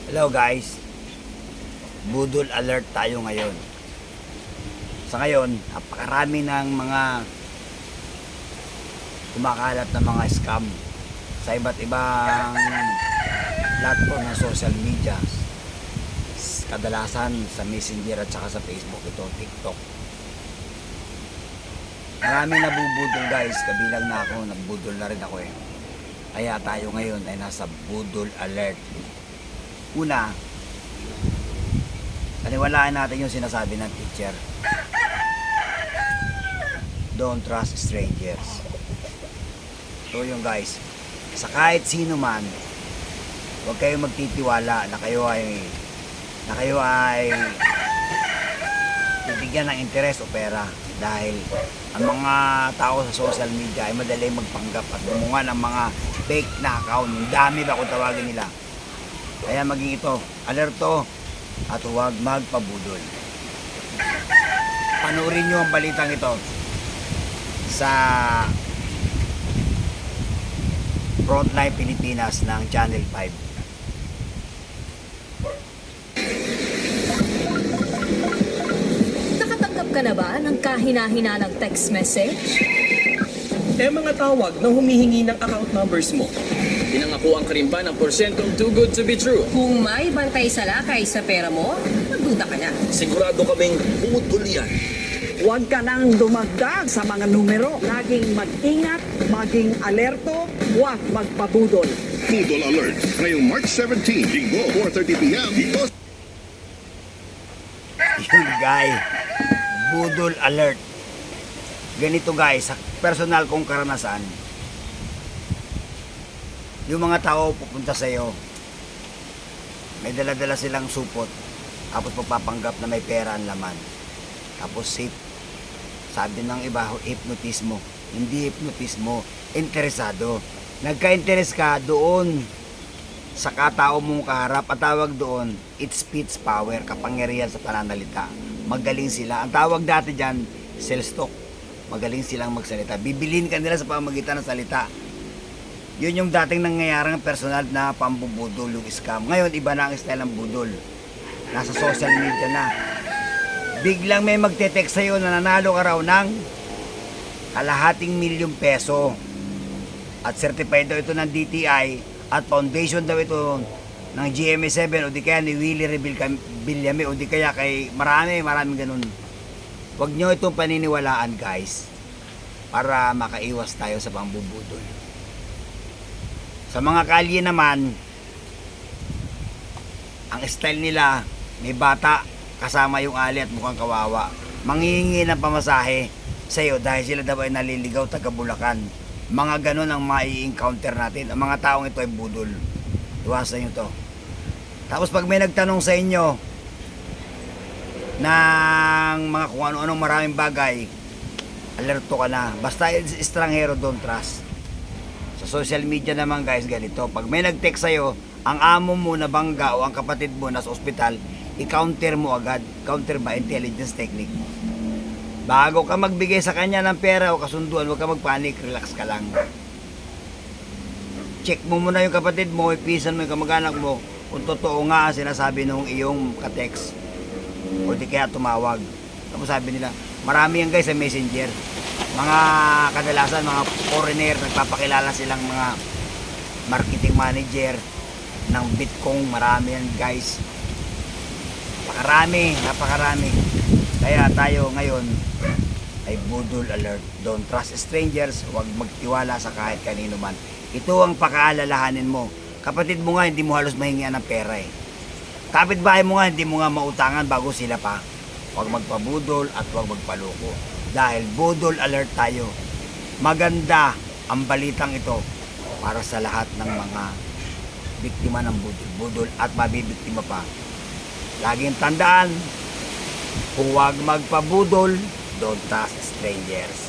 Hello guys, budol alert tayo ngayon. Sa ngayon, napakarami ng mga kumakalat na mga scam sa iba't ibang platform ng social media. Kadalasan sa Messenger at saka sa Facebook, ito TikTok. Marami nabubudol guys, kabilang na ako, nagbudol na rin ako eh. Kaya tayo ngayon ay nasa budol alert. Una, paniwalaan natin yung sinasabi ng teacher. Don't trust strangers. Ito yung guys, sa kahit sino man, huwag kayong magtitiwala na kayo ay bibigyan ng interes o pera, dahil ang mga tao sa social media ay madali magpanggap at gumawa ng mga fake na account. Dami ba kung tawagin nila. Kaya maging ito, alerto at huwag magpabudol. Panoorin nyo ang balitang ito sa Frontline Pilipinas ng Channel 5. Nakatanggap ka na ba ng kahina-hinalang text message? Mga tawag na humihingi ng account numbers mo. Pinangakuan ka rin ba ng porsyentong too good to be true? Kung may bantay sa lakay sa pera mo, magduda ka na. Sigurado kaming budol yan. Huwag ka nang dumagdag sa mga numero. Laging mag-ingat, maging alerto, huwag magpabudol. Budol Alert, ngayong March 17, Linggo, 4:30 p.m. dito Yun guys, budol alert. Ganito guys, sa personal kong karanasan, yung mga tao pupunta sa iyo, may dala-dala silang supot, tapos magpapanggap na may pera ang laman, tapos sabi ng iba, hypnotismo. Hindi hypnotismo, interesado. Nagka-interest ka doon sa katao mong kaharap. At tawag doon, it speaks power, kapangyarihan sa pananalita. Magaling sila. Ang tawag dati dyan, sales talk. Magaling silang magsalita. Bibilhin ka nila sa pamamagitan ng salita. Yun yung dating nangyayarang personal na pambubudol, yung scam. Ngayon, iba na ang style ng budol. Nasa social media na. Biglang may magte-text sa'yo na nanalo ka raw ng ₱250,000. At certified daw ito ng DTI at foundation daw ito ng GMA7 o di kaya ni Willie Revillame o di kaya kay maraming ganun. Huwag nyo itong paniniwalaan guys, para makaiwas tayo sa pambubudol. Sa mga kalye naman, ang style nila, may bata kasama yung ali at mukhang kawawa, manghihingi ng pamasahe sa iyo dahil sila daw ay naliligaw, taga Bulacan. Mga ganun ang mai-encounter natin. Ang mga taong ito ay budol. Iwasan nyo to. Tapos pag may nagtanong sa inyo ng mga kung ano-anong maraming bagay, alerto ka na. Basta estranghero, don't trust. Sa social media naman guys, ganito. Pag may nag-text sa'yo, ang amo mo na bangga o ang kapatid mo na sa ospital, i-counter mo agad. Counter ba? Intelligence technique. Bago ka magbigay sa kanya ng pera o kasunduan, huwag ka magpanik, relax ka lang. Check mo muna yung kapatid mo, ipisan mo yung kamag-anak mo, kung totoo nga sinasabi nung iyong ka-text. O di kaya tumawag. Tapos sabi nila, marami yan guys sa Messenger. Mga kadalasan, mga foreigner, nagpapakilala silang mga marketing manager ng Bitcoin. Marami yan guys. Napakarami. Kaya tayo ngayon ay budol alert. Don't trust strangers. Huwag magtiwala sa kahit kanino man. Ito ang pakaalalahanin mo. Kapatid mo nga, hindi mo halos mahingian ng pera eh. Kapitbahay mo nga, hindi mo nga mautangan bago sila pa. Huwag magpabudol at huwag magpaloko. Dahil budol alert tayo. Maganda ang balitang ito para sa lahat ng mga biktima ng budol at mabibiktima pa. Laging tandaan, huwag magpabudol, don't trust strangers.